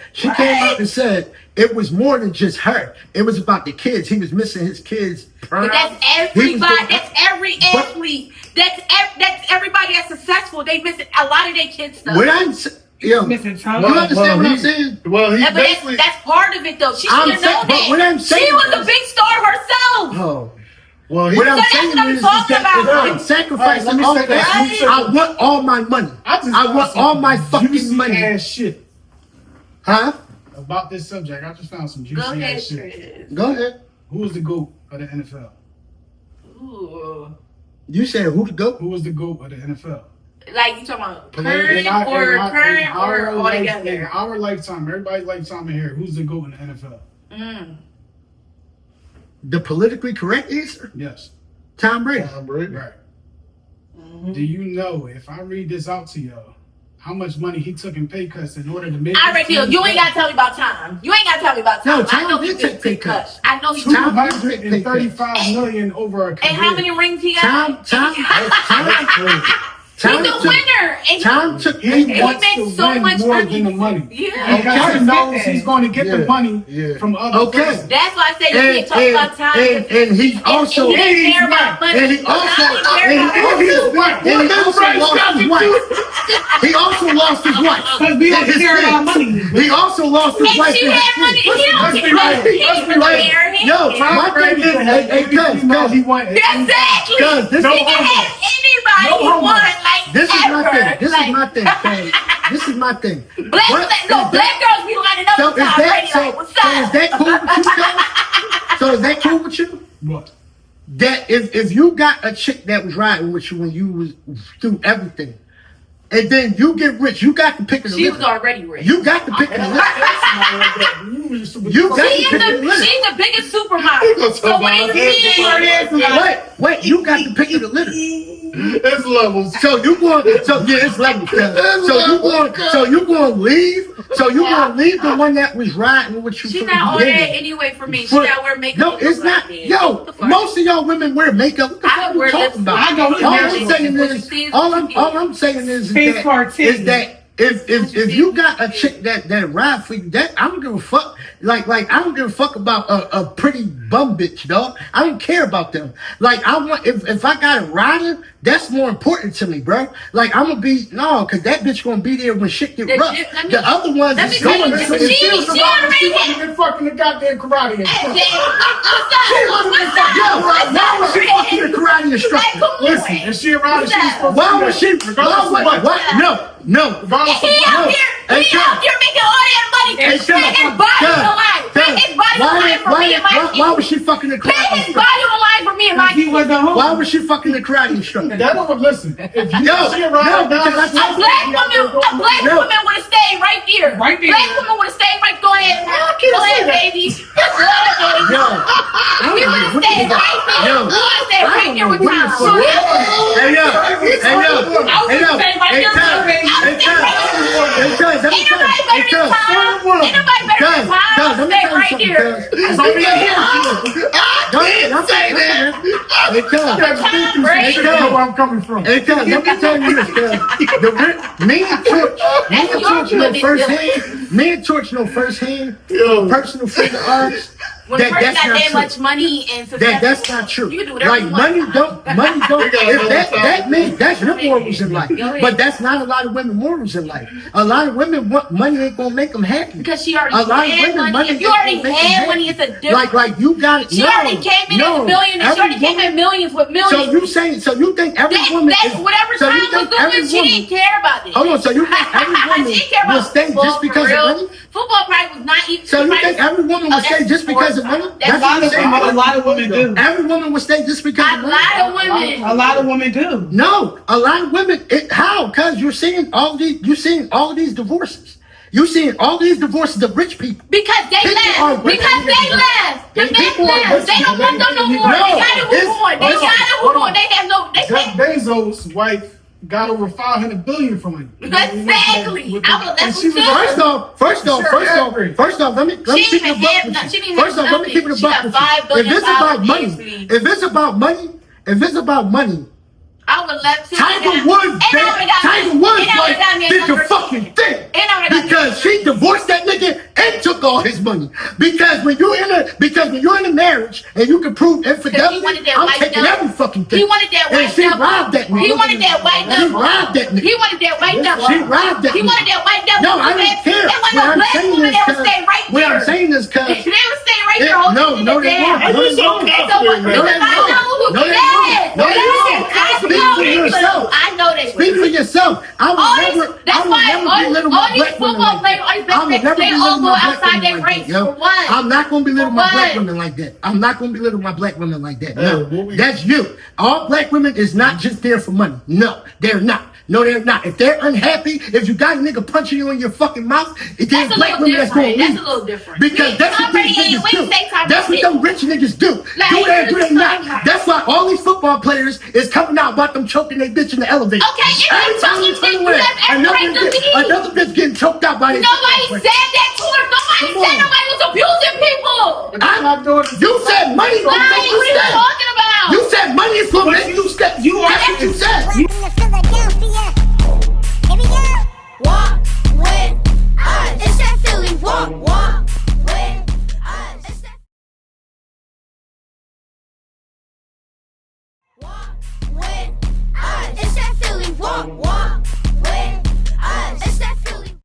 it was more than just her. It was about the kids. He was missing his kids. But that's everybody. That's every athlete. That's everybody that's successful. They miss a lot of their kids stuff. Yo, Missing time. you understand what I'm saying? Well, he Yeah, but basically. that's part of it though. She I'm should have known saying- but what I'm that. saying She was a is- big star herself. Oh. Well, he. What I'm that's saying what I'm is talking that about. if I'm sacrificing All right, let me all say that, this. I want all my money. I want all my fucking juicy money. ass shit Huh? about this subject. I just found some juicy Go ahead, ass shit. Chris. Go ahead. Who was the GOAT of the NFL? Ooh. You said who to go? Who was the GOAT of the NFL? Like you talking about In current or all in together? our lifetime, everybody's lifetime in here, who's the GOAT in the NFL? The politically correct answer? Yes. Tom Brady. Tom Brady. Right. Do you know, if I read this out to y'all, how much money he took in pay cuts in order to make I already know. his You team ain't got to tell me about time. You ain't got to tell me about time. No, Tom I know he did took take pay cuts. I know he Tom took. $235 million over a career. And how many rings he got? He's Tom the took- winner. And Tom took He pay wants makes to so win much more money. than the money. Yeah. Because he knows he's going to get Yeah. the money Yeah. from other Okay. places. That's why I say you can't talk about time. and he also he didn't care about money. and he also He also lost his wife. Because we don't And his care about kids. money. He also lost his And wife. she and his had money. kids. He don't Let's be care. real. He Let's didn't be real. care. He Yo, didn't care. my thing is, hey, cuz, he wanted. Exactly. Cuz, this He is can my have anybody No he homo. want. Like this is my ever. thing. This Like, is my thing. cuz. This is my thing. Black girls be lining up So to is Tom that Brady so? like, what's So up? is that cool with you? Cuz? So is that cool with you? What? That if you got a chick that was riding with you when you was through everything, and then you get rich, you got to pick of the She litter. was already rich. You got to pick of the litter. You got She's to pick of the litter. she's the biggest supermodel. So what do you mean? Wait, you got to pick of the litter. It's levels. So you going? So yeah, it's levels. So you going to leave? So you going to leave the one that was riding with you? She's from not the on that beginning? anyway for me. She For- gotta wear makeup. No, and it's look not. like that. Yo, What the fuck? most of y'all women wear makeup. What the I fuck don't you wear talking lipstick. about? I don't All wear I'm lipstick. saying What you is, see is all what you I'm saying is Face that, cartoon. is that if you got a chick that ride for you, that I don't give a fuck. Like I don't give a fuck about a pretty bum bitch, dog. I don't care about them. Like I want if I got a rider, that's more important to me, bro. Like I'm gonna be cause that bitch gonna be there when shit get rough. The other ones let is me tell you, going. she already had. She fucking the goddamn karate. What's up? Why was she fucking the karate instructor? Listen, if she around, she's supposed to Why was she? regardless of what. What? No. Regardless of He what. out here making all that money. Hey, Pay his body on the line. Pay his body on the line for me and my Why was kids. she fucking the Pay karate his instructor? body on the line for me and my He kids. wasn't home. Why was she fucking the karate instructor? That don't listen. If you No, see around, no, because A black woman would have stayed right there. Right there. Black woman would have stayed right. Go ahead. Go ahead, baby. Go ahead, baby. Yo, We would have stayed right there. Yo, We would have stayed right there with I don't know Tom. what Hey yo, hey yo, Ain't nobody better than Tom. Ain't nobody better than Tom. Stay right there. you know where I'm coming from. Hey, cuz, let me tell you this, cuz. Me and Torch know firsthand, personal friend of ours, When a person that's got not that true. much money and success, That's not true. You can do whatever Like you want. money don't. If that means that's your Go ahead. morals in life, Go ahead. but that's not a lot of women morals in life. A lot of women want money ain't gonna make them happy. Because she already A lot of had women, money. If you ain't already gonna make them had happy. money, it's a different. Like you got it. She already came in as a millionaire. She already came in millions with millions. So you think every woman That's is whatever so time you was think doing, every she woman didn't care about it. Hold on, so you think every woman she didn't care will about stay football just for because real. of money? Football probably was not even. So you think every woman will stay just because of money? That's what I'm saying. A lot of women do. Every woman will stay just because A of money. lot of women. A lot of women do. No, a lot of women. How? Because you're seeing all these divorces. You're seeing all these divorces of rich people. Because they People are left. rich Because people. they left. Because they People are left. rich They don't want them no more. No, They gotta move on. They gotta move on. They have no. They Jeff Bezos' wife got over $500 billion from him. Exactly. That's she was what First off, let me She keep didn't it a have buck no- with she you. didn't have First off, let me keep it a nothing. buck She with got you. $5 billion If it's about money, I would love to. Tiger Woods' wife did the fucking thing. Because she divorced that nigga and took all his money. Because when you in a Because when you're in a marriage and you can prove infidelity, I'm taking every fucking thing. He wanted that white she robbed that nigga. He wanted that white She robbed that nigga. He wanted that white devil. She robbed that He nigga. wanted that white devil. No, I don't care. There wasn't no black woman that would stay right there. What I'm saying is because they would stay right there holding no, it they down. won't. No, they won't. No, they won't. No, they won't. No, they won't. Speak for yourself. I know they Speak for yourself. I would never belittle my black women like that. I would never belittle my black women like that, yo. I'm not gonna belittle my black women like that. I'm not gonna belittle my black women like that. No, that's you. All black women is not just there for money. No, they're not. No, they're not. If they're unhappy, if you got a nigga punching you in your fucking mouth, there's black women that's going to leave. That's a little different. Because that's what these niggas do. That's what them rich niggas do. Do they or do they not? That's why all these football players is coming out about them choking their bitch in the elevator. Okay, every time you turn around, another bitch getting choked out by nobody said that to her. Nobody said nobody was abusing people. You said money gonna make you stay. What are you talking about? You said money is gonna make you stay. That's what you said. Welcome to Philadelphia.